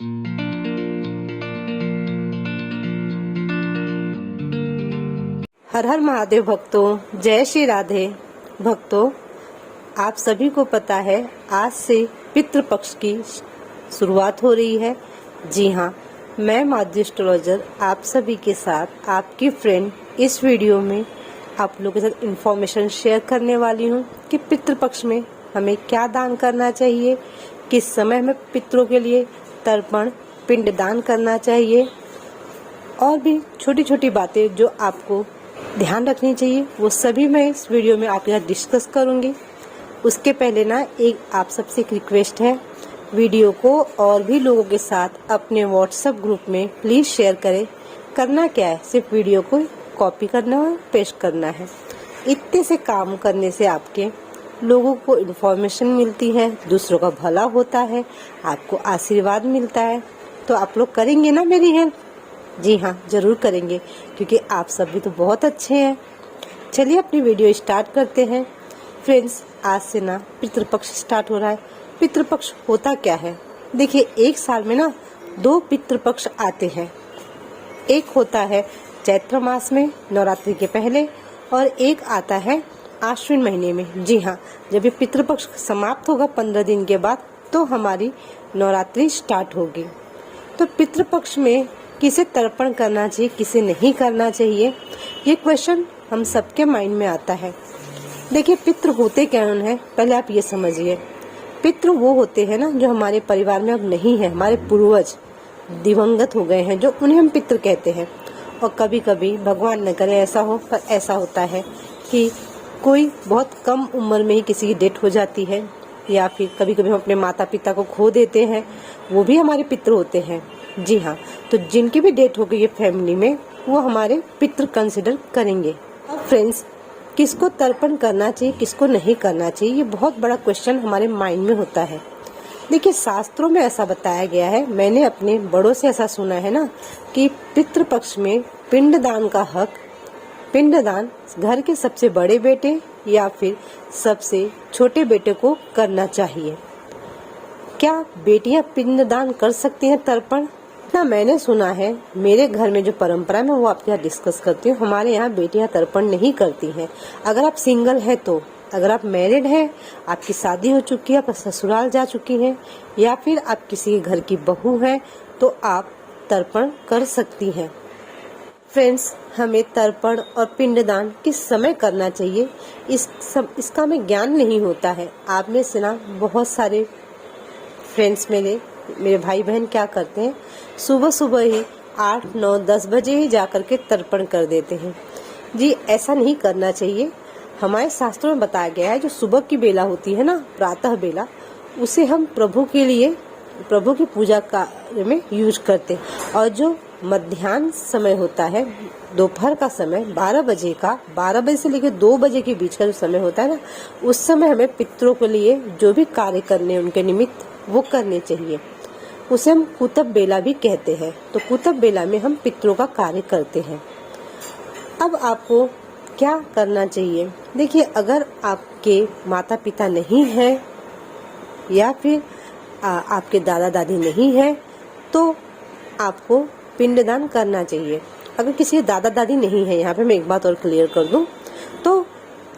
हर हर महादेव भक्तों, जय श्री राधे। भक्तों, आप सभी को पता है आज से पितृपक्ष की शुरुआत हो रही है। जी हाँ, मैं माधुरी एस्ट्रोलॉजर आप सभी के साथ आपकी फ्रेंड इस वीडियो में आप लोगों के साथ इन्फॉर्मेशन शेयर करने वाली हूँ कि पितृपक्ष में हमें क्या दान करना चाहिए, किस समय हमें पितरों के लिए तर्पण पिंड दान करना चाहिए और भी छोटी छोटी बातें जो आपको ध्यान रखनी चाहिए, वो सभी मैं इस वीडियो में आपके साथ डिस्कस करूंगी। उसके पहले ना एक आप सबसे एक रिक्वेस्ट है, वीडियो को और भी लोगों के साथ अपने व्हाट्सएप ग्रुप में प्लीज शेयर करें। करना क्या है, सिर्फ वीडियो को कॉपी करना और पेस्ट करना है। इतने से काम करने से आपके लोगों को इन्फॉर्मेशन मिलती है, दूसरों का भला होता है, आपको आशीर्वाद मिलता है। तो आप लोग करेंगे ना मेरी हेल्प? जी हाँ, जरूर करेंगे, क्योंकि आप सब भी तो बहुत अच्छे हैं। चलिए अपनी वीडियो स्टार्ट करते हैं। फ्रेंड्स, आज से ना पितृपक्ष स्टार्ट हो रहा है। पितृपक्ष होता क्या है? देखिए, एक साल में ना 2 पितृपक्ष आते हैं। एक होता है चैत्र मास में नवरात्रि के पहले और एक आता है आश्विन महीने में। जी हाँ, जब ये पितृपक्ष समाप्त होगा 15 दिन के बाद तो हमारी नवरात्रि स्टार्ट होगी। तो पितृपक्ष में किसे तर्पण करना चाहिए, किसे नहीं करना चाहिए, ये क्वेश्चन हम सबके माइंड में आता है। देखिए, पितृ होते क्या हैं, पहले आप ये समझिए। पितृ वो होते हैं ना जो हमारे परिवार में अब नहीं है, हमारे पूर्वज दिवंगत हो गए हैं, जो उन्हें हम पितृ कहते हैं। और कभी कभी भगवान न करे ऐसा हो, पर ऐसा होता है कि कोई बहुत कम उम्र में ही किसी की डेथ हो जाती है, या फिर कभी कभी हम अपने माता पिता को खो देते हैं, वो भी हमारे पितृ होते हैं। जी हाँ, तो जिनकी भी डेथ हो गई है फैमिली में, वो हमारे पितृ कंसिडर करेंगे। अब फ्रेंड्स, किसको तर्पण करना चाहिए, किसको नहीं करना चाहिए, ये बहुत बड़ा क्वेश्चन हमारे माइंड में होता है। देखिए, शास्त्रों में ऐसा बताया गया है, मैंने अपने बड़ों से ऐसा सुना है ना, कि पितृपक्ष में पिंडदान का हक पिंडदान घर के सबसे बड़े बेटे या फिर सबसे छोटे बेटे को करना चाहिए। क्या बेटियां पिंडदान कर सकती हैं तर्पण? ना, मैंने सुना है, मेरे घर में जो परंपरा है मैं वो आपके साथ डिस्कस करती हूँ। हमारे यहाँ बेटियां तर्पण नहीं करती हैं। अगर आप सिंगल है तो, अगर आप मैरिड हैं, आपकी शादी हो चुकी है, आप ससुराल जा चुकी हैं, या फिर आप किसी के घर की बहू हैं, तो आप तर्पण कर सकती हैं। फ्रेंड्स, हमें तर्पण और पिंडदान किस समय करना चाहिए, इसका हमें ज्ञान नहीं होता है। आप में से ना बहुत सारे फ्रेंड्स मेरे भाई बहन क्या करते हैं, सुबह सुबह ही 8, 9, 10 बजे ही जाकर के तर्पण कर देते हैं। जी, ऐसा नहीं करना चाहिए। हमारे शास्त्रों में बताया गया है, जो सुबह की बेला होती है ना, प्रातः बेला, उसे हम प्रभु के लिए, प्रभु की पूजा कार्य में यूज करते हैं। और जो मध्याह्न समय होता है, दोपहर का समय 12 बजे से लेकर 2 बजे के बीच का जो समय होता है ना, उस समय हमें पितरों के लिए जो भी कार्य करने उनके निमित्त वो करने चाहिए। उसे हम कुतब बेला भी कहते हैं। तो कुतब बेला में हम पितरों का कार्य करते हैं। अब आपको क्या करना चाहिए? देखिए, अगर आपके माता पिता नहीं है या फिर आपके दादा दादी नहीं है, तो आपको पिंडदान करना चाहिए। अगर किसी के दादा दादी नहीं है, यहाँ पे मैं एक बात और क्लियर कर दूं, तो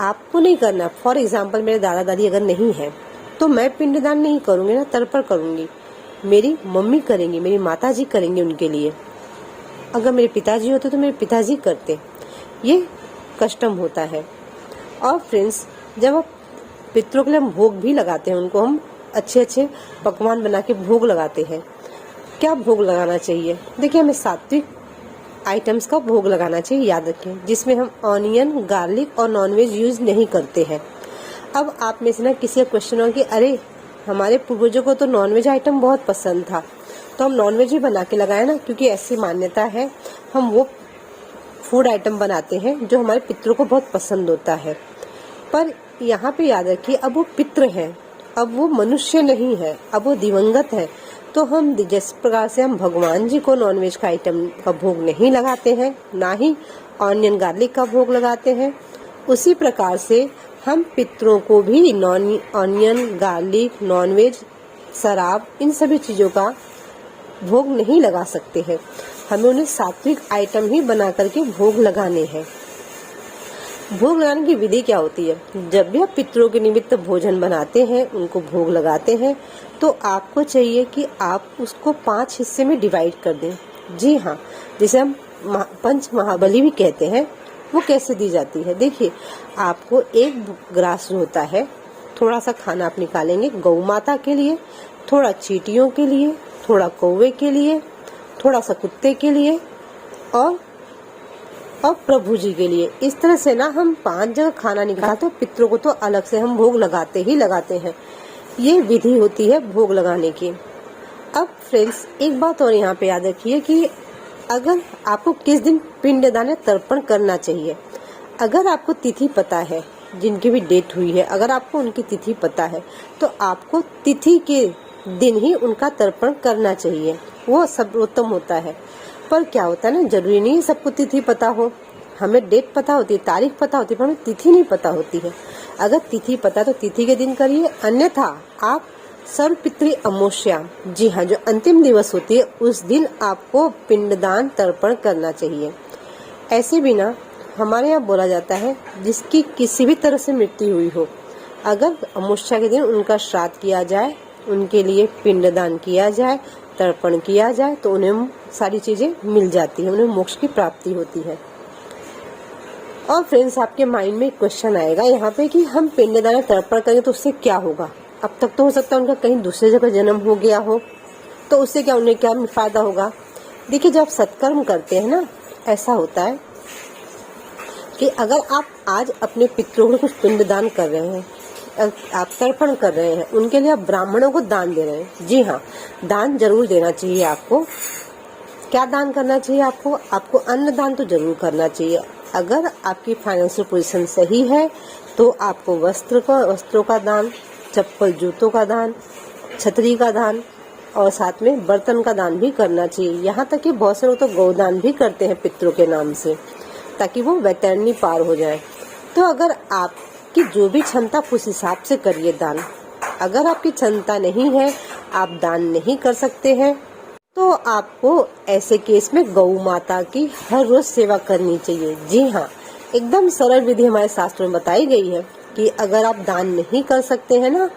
आपको नहीं करना। फॉर एग्जाम्पल, मेरे दादा दादी अगर नहीं है तो मैं पिंडदान नहीं करूंगी ना, तर्पण करूंगी। मेरी मम्मी करेंगी, मेरी माताजी करेंगे उनके लिए। अगर मेरे पिताजी होते तो मेरे पिताजी करते। ये कस्टम होता है। और फ्रेंड्स, जब आप पितरों के लिए हम भोग भी लगाते हैं, उनको हम अच्छे अच्छे पकवान बना के भोग लगाते हैं। क्या भोग लगाना चाहिए? देखिए, हमें सात्विक आइटम्स का भोग लगाना चाहिए, याद रखें, जिसमें हम ऑनियन, गार्लिक और नॉनवेज यूज नहीं करते हैं। अब आप में से ना किसी का क्वेश्चन हो कि अरे, हमारे पूर्वजों को तो नॉनवेज आइटम बहुत पसंद था, तो हम नॉनवेज भी बना के लगाए ना, क्योंकि ऐसी मान्यता है, हम वो फूड आइटम बनाते हैं जो हमारे पितरों को बहुत पसंद होता है। पर यहाँ पे याद रखिए, अब वो पितृ हैं, अब वो मनुष्य नहीं है, अब वो दिवंगत है। तो हम जिस प्रकार से हम भगवान जी को नॉनवेज का आइटम का भोग नहीं लगाते हैं, ना ही ऑनियन गार्लिक का भोग लगाते हैं, उसी प्रकार से हम पितरों को भी ऑनियन गार्लिक, नॉनवेज, शराब, इन सभी चीजों का भोग नहीं लगा सकते हैं। हमें उन्हें सात्विक आइटम ही बना करके भोग लगाने हैं। भोग लगाने की विधि क्या होती है? जब भी आप पितरों के निमित्त भोजन बनाते हैं, उनको भोग लगाते हैं, तो आपको चाहिए कि आप उसको 5 हिस्से में डिवाइड कर दें। जी हाँ, जिसे हम पंच महाबली भी कहते हैं, वो कैसे दी जाती है? देखिए, आपको 1 ग्रास जो होता है, थोड़ा सा खाना आप निकालेंगे गौ माता के लिए, थोड़ा चींटियों के लिए, थोड़ा कौवे के लिए, थोड़ा सा कुत्ते के लिए और प्रभु जी के लिए। इस तरह से ना हम 5 जगह खाना निकालते हैं। पितरों को तो अलग से हम भोग लगाते ही लगाते हैं। ये विधि होती है भोग लगाने की। अब फ्रेंड्स, एक बात और यहाँ पे याद रखिए कि अगर आपको किस दिन पिंडदान या तर्पण करना चाहिए, अगर आपको तिथि पता है, जिनकी भी डेट हुई है, अगर आपको उनकी तिथि पता है, तो आपको तिथि के दिन ही उनका तर्पण करना चाहिए। वो सर्वोत्तम होता है। पर क्या होता है ना, जरूरी नहीं है सबको तिथि पता हो। हमें डेट पता होती है, तारीख पता होती है, पर हमें तिथि नहीं पता होती है। अगर तिथि पता तो तिथि के दिन करिए, अन्यथा आप सर्वपितृ अमावस्या, जी हाँ, जो अंतिम दिवस होती है, उस दिन आपको पिंडदान तर्पण करना चाहिए। ऐसे बिना हमारे यहाँ बोला जाता है, जिसकी किसी भी तरह से मृत्यु हुई हो, अगर अमावस्या के दिन उनका श्राद्ध किया जाए, उनके लिए पिंडदान किया जाए, तर्पण किया जाए, तो उन्हें सारी चीजें मिल जाती है, उन्हें मोक्ष की प्राप्ति होती है। और फ्रेंड्स, आपके माइंड में एक क्वेश्चन आएगा यहाँ पे कि हम पिंडदान तर्पण करेंगे तो उससे क्या होगा? अब तक तो हो सकता है उनका कहीं दूसरी जगह जन्म हो गया हो, तो उससे क्या, उन्हें क्या फायदा होगा? देखिए, जब आप सत्कर्म करते हैं ना, ऐसा होता है कि अगर आप आज अपने पितरों को कुछ पिंडदान कर रहे हैं, आप तर्पण कर रहे हैं, उनके लिए आप ब्राह्मणों को दान दे रहे हैं। जी हाँ, दान जरूर देना चाहिए आपको। क्या दान करना चाहिए आपको? आपको अन्न दान तो जरूर करना चाहिए। अगर आपकी फाइनेंशियल पोजीशन सही है तो आपको वस्त्रों का दान, चप्पल जूतों का दान, छतरी का दान और साथ में बर्तन का दान भी करना चाहिए। यहाँ तक कि बहुत से लोग तो गोदान भी करते हैं पितरों के नाम से, ताकि वो वैतरणी पार हो जाए। तो अगर आपकी जो भी क्षमता, उस हिसाब से करिए दान। अगर आपकी क्षमता नहीं है, आप दान नहीं कर सकते हैं, तो आपको ऐसे केस में गौ माता की हर रोज सेवा करनी चाहिए। जी हाँ, एकदम सरल विधि हमारे शास्त्रों में बताई गई है कि अगर आप दान नहीं कर सकते हैं ना,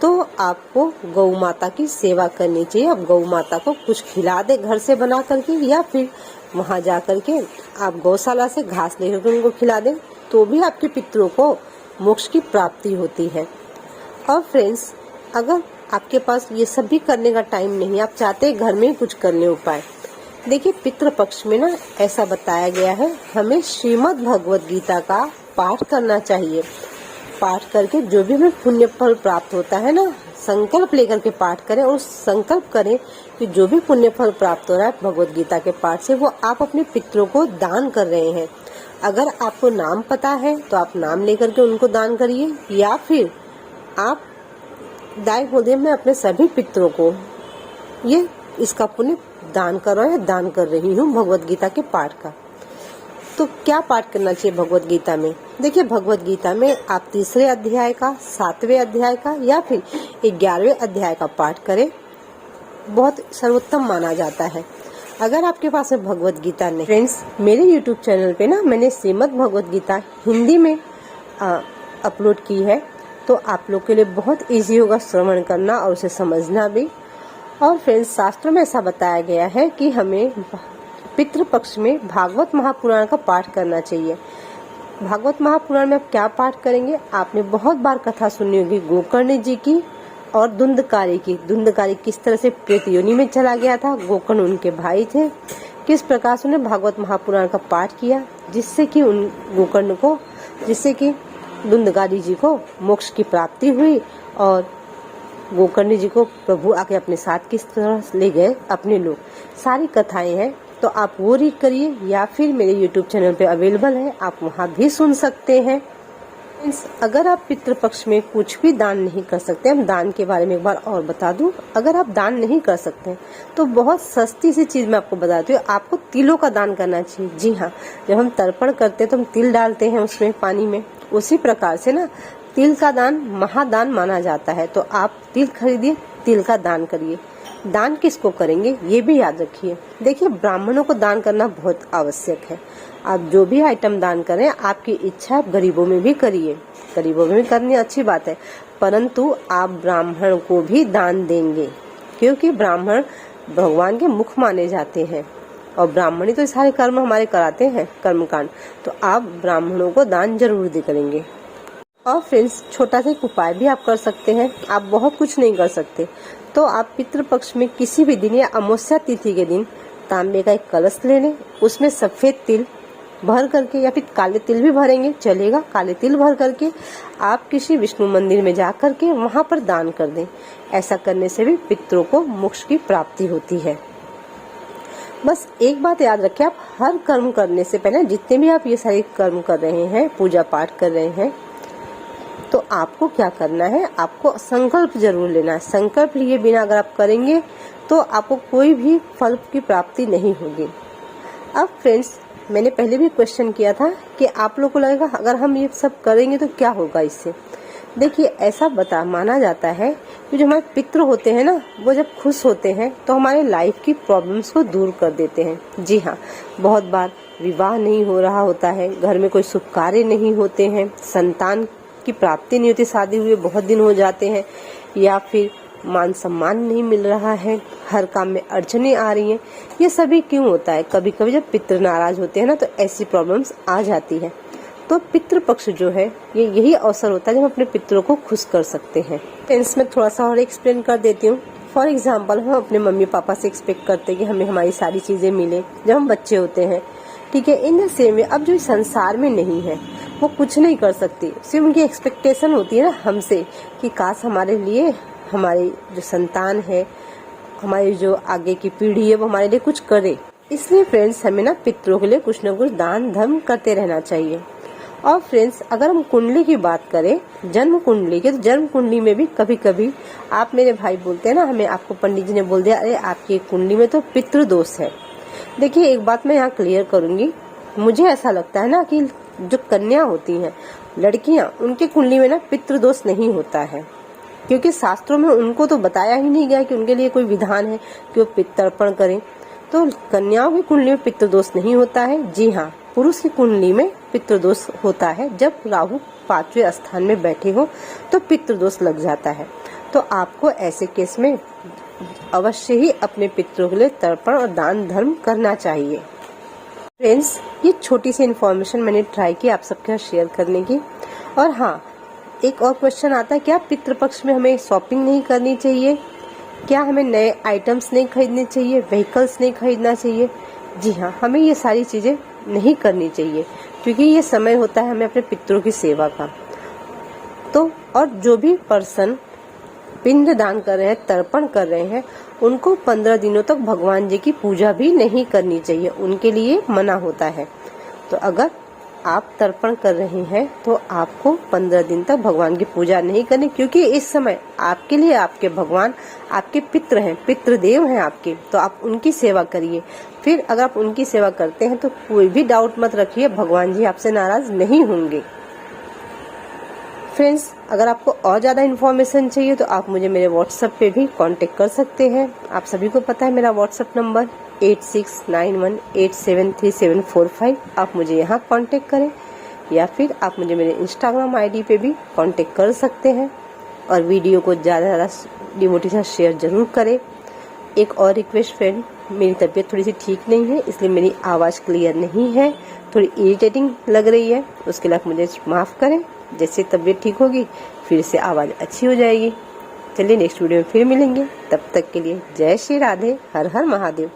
तो आपको गौ माता की सेवा करनी चाहिए। आप गौ माता को कुछ खिला दे घर से बना करके, या फिर वहाँ जा करके आप गौशाला से घास लेकर उनको खिला दें, तो भी आपके पितरों को मोक्ष की प्राप्ति होती है। और फ्रेंड्स, अगर आपके पास ये सब भी करने का टाइम नहीं, आप चाहते हैं घर में ही कुछ करने उपाय, देखिए, पितृ पक्ष में ना ऐसा बताया गया है, हमें श्रीमद् भगवत गीता का पाठ करना चाहिए। पाठ करके जो भी हमें पुण्य फल प्राप्त होता है ना, संकल्प लेकर के पाठ करें और संकल्प करें कि जो भी पुण्य फल प्राप्त हो रहा है भगवत गीता के पाठ से, वो आप अपने पितरों को दान कर रहे हैं। अगर आपको नाम पता है तो आप नाम लेकर के उनको दान करिए, या फिर आप दाई बोलिए, मैं अपने सभी पितरों को ये इसका पुण्य दान कर रहा हूँ या दान कर रही हूँ भगवत गीता के पाठ का। तो क्या पाठ करना चाहिए भगवत गीता में? देखिए, भगवत गीता में आप 3रे अध्याय का, 7वें अध्याय का या फिर 11वें अध्याय का पाठ करें, बहुत सर्वोत्तम माना जाता है। अगर आपके पास में भगवत गीता नहीं, फ्रेंड्स, मेरे YouTube चैनल पे ना मैंने श्रीमद् भगवत गीता हिंदी में अपलोड की है, तो आप लोग के लिए बहुत इजी होगा श्रवण करना और उसे समझना भी। और फ्रेंड्स, शास्त्रों में ऐसा बताया गया है कि हमें पितृपक्ष में भागवत महापुराण का पाठ करना चाहिए। भागवत महापुराण में आप क्या पाठ करेंगे? आपने बहुत बार कथा सुनी होगी गोकर्ण जी की और धुंधकारी की। धुंधकारी किस तरह से प्रेत योनि में चला गया था, गोकर्ण उनके भाई थे, किस प्रकार से उन्हें भागवत महापुराण का पाठ किया, जिससे कि उन गोकर्ण को, जिससे कि धुंधकारी जी को मोक्ष की प्राप्ति हुई और गोकर्ण जी को प्रभु आके अपने साथ किस तरह ले गए अपने लोग। सारी कथाएं हैं, तो आप वो रीड करिए, या फिर मेरे YouTube चैनल पे अवेलेबल है, आप वहाँ भी सुन सकते हैं। अगर आप पितृपक्ष में कुछ भी दान नहीं कर सकते, हम दान के बारे में एक बार और बता दूं, अगर आप दान नहीं कर सकते तो बहुत सस्ती सी चीज मैं आपको बताती हूँ, आपको तिलों का दान करना चाहिए। जी हाँ, जब हम तर्पण करते हैं तो हम तिल डालते हैं उसमें, पानी में, उसी प्रकार से ना तिल का दान महादान माना जाता है। तो आप तिल खरीदिए, तिल का दान करिए। दान किसको करेंगे ये भी याद रखिए। देखिए, ब्राह्मणों को दान करना बहुत आवश्यक है। आप जो भी आइटम दान करें, आपकी इच्छा आप गरीबों में भी करिए, गरीबों में भी करनी अच्छी बात है, परंतु आप ब्राह्मण को भी दान देंगे, क्योंकि ब्राह्मण भगवान के मुख माने जाते हैं और ब्राह्मण ही तो सारे कर्म हमारे कराते हैं, कर्मकांड। तो आप ब्राह्मणों को दान जरूर दे करेंगे। और फ्रेंड्स, छोटा सा एक उपाय भी आप कर सकते हैं। आप बहुत कुछ नहीं कर सकते तो आप पितृपक्ष में किसी भी दिन या अमावस्या तिथि के दिन तांबे का एक कलश ले लें, उसमें सफेद तिल भर करके या फिर काले तिल भी भरेंगे चलेगा, काले तिल भर करके आप किसी विष्णु मंदिर में जा करके वहां पर दान कर दें। ऐसा करने से भी पितरों को मोक्ष की प्राप्ति होती है। बस एक बात याद रखें, आप हर कर्म करने से पहले, जितने भी आप ये सारे कर्म कर रहे हैं, पूजा पाठ कर रहे हैं, तो आपको क्या करना है, आपको संकल्प जरूर लेना है। संकल्प लिए बिना अगर आप करेंगे तो आपको कोई भी फल की प्राप्ति नहीं होगी। अब फ्रेंड्स, मैंने पहले भी क्वेश्चन किया था कि आप लोगों को लगेगा अगर हम ये सब करेंगे तो क्या होगा इससे। देखिए, ऐसा माना जाता है कि जो हमारे पितृ होते हैं ना, वो जब खुश होते हैं तो हमारे लाइफ की प्रॉब्लम्स को दूर कर देते हैं। जी हाँ, बहुत बार विवाह नहीं हो रहा होता है, घर में कोई शुभ कार्य नहीं होते हैं, संतान की प्राप्ति नहीं होती, शादी हुए बहुत दिन हो जाते हैं, या फिर मान सम्मान नहीं मिल रहा है, हर काम में अड़चने आ रही हैं। ये सभी क्यों होता है? कभी कभी जब पितृ नाराज होते हैं ना, तो ऐसी प्रॉब्लम्स आ जाती है। तो पितृ पक्ष जो है, ये यही अवसर होता है जब हम अपने पितरों को खुश कर सकते हैं। टेंस में थोड़ा सा और एक्सप्लेन कर देती हूँ। फॉर एग्जाम्पल, हम अपने मम्मी पापा से एक्सपेक्ट करते हैं कि हमें हमारी सारी चीजें मिले जब हम बच्चे होते हैं, ठीक है। इन द सेम वे अब जो संसार में नहीं है, वो कुछ नहीं कर सकती, सिर्फ उनकी एक्सपेक्टेशन होती है ना हमसे कि काश हमारे लिए हमारी जो संतान है, हमारी जो आगे की पीढ़ी है, वो हमारे लिए कुछ करे। इसलिए फ्रेंड्स, हमें ना पितरों के लिए कुछ न कुछ दान धर्म करते रहना चाहिए। और फ्रेंड्स, अगर हम कुंडली की बात करें, जन्म कुंडली की, तो जन्म कुंडली में भी कभी कभी आप मेरे भाई बोलते हैं ना, हमें आपको पंडित जी ने बोल दिया, अरे आपकी कुंडली में तो पितृ दोष है। देखिए, एक बात मैं यहाँ क्लियर करूंगी, मुझे ऐसा लगता है ना कि जो कन्या होती हैं, लड़कियां, उनके कुंडली में ना पितृ दोष नहीं होता है, क्योंकि शास्त्रों में उनको तो बताया ही नहीं गया कि उनके लिए कोई विधान है कि वो पितृपण करें। तो कन्याओं की कुंडली में पितृदोष नहीं होता है। जी हाँ, पुरुष की कुंडली में पितृदोष होता है। जब राहु 5वें स्थान में बैठे हो तो पितृदोष लग जाता है। तो आपको ऐसे केस में अवश्य ही अपने पितरों के लिए तर्पण और दान धर्म करना चाहिए। फ्रेंड्स, ये छोटी सी इन्फॉर्मेशन मैंने ट्राई की आप सबके साथ शेयर करने की। और हाँ, एक और क्वेश्चन आता है, क्या पितृपक्ष में हमें शॉपिंग नहीं करनी चाहिए? क्या हमें नए आइटम्स नहीं खरीदने चाहिए, व्हीकल्स नहीं खरीदना चाहिए? जी हाँ, हमें ये सारी चीजें नहीं करनी चाहिए, क्योंकि ये समय होता है हमें अपने पितरों की सेवा का। तो और जो भी पर्सन पिंड दान कर रहे हैं, तर्पण कर रहे हैं, उनको 15 दिनों तक भगवान जी की पूजा भी नहीं करनी चाहिए, उनके लिए मना होता है। तो अगर आप तर्पण कर रहे हैं तो आपको 15 दिन तक भगवान की पूजा नहीं करनी, क्योंकि इस समय आपके लिए आपके भगवान आपके पितृ हैं, पितृदेव हैं आपके, तो आप उनकी सेवा करिए। फिर अगर आप उनकी सेवा करते हैं तो कोई भी डाउट मत रखिए, भगवान जी आपसे नाराज नहीं होंगे। फ्रेंड्स, अगर आपको और ज़्यादा इन्फॉर्मेशन चाहिए तो आप मुझे मेरे व्हाट्सएप पे भी कांटेक्ट कर सकते हैं। आप सभी को पता है मेरा व्हाट्सएप नंबर 8691873745। आप मुझे यहाँ कांटेक्ट करें, या फिर आप मुझे मेरे इंस्टाग्राम आईडी पे भी कांटेक्ट कर सकते हैं। और वीडियो को ज़्यादा से ज़्यादा डिवोटी से शेयर जरूर करें। एक और रिक्वेस्ट फ्रेंड, मेरी तबीयत थोड़ी सी ठीक नहीं है, इसलिए मेरी आवाज़ क्लियर नहीं है, थोड़ी इरिटेटिंग लग रही है, उसके लिए आप मुझे माफ़ करें। जैसे तबीयत ठीक होगी फिर से आवाज़ अच्छी हो जाएगी। चलिए नेक्स्ट वीडियो में फिर मिलेंगे, तब तक के लिए जय श्री राधे, हर हर महादेव।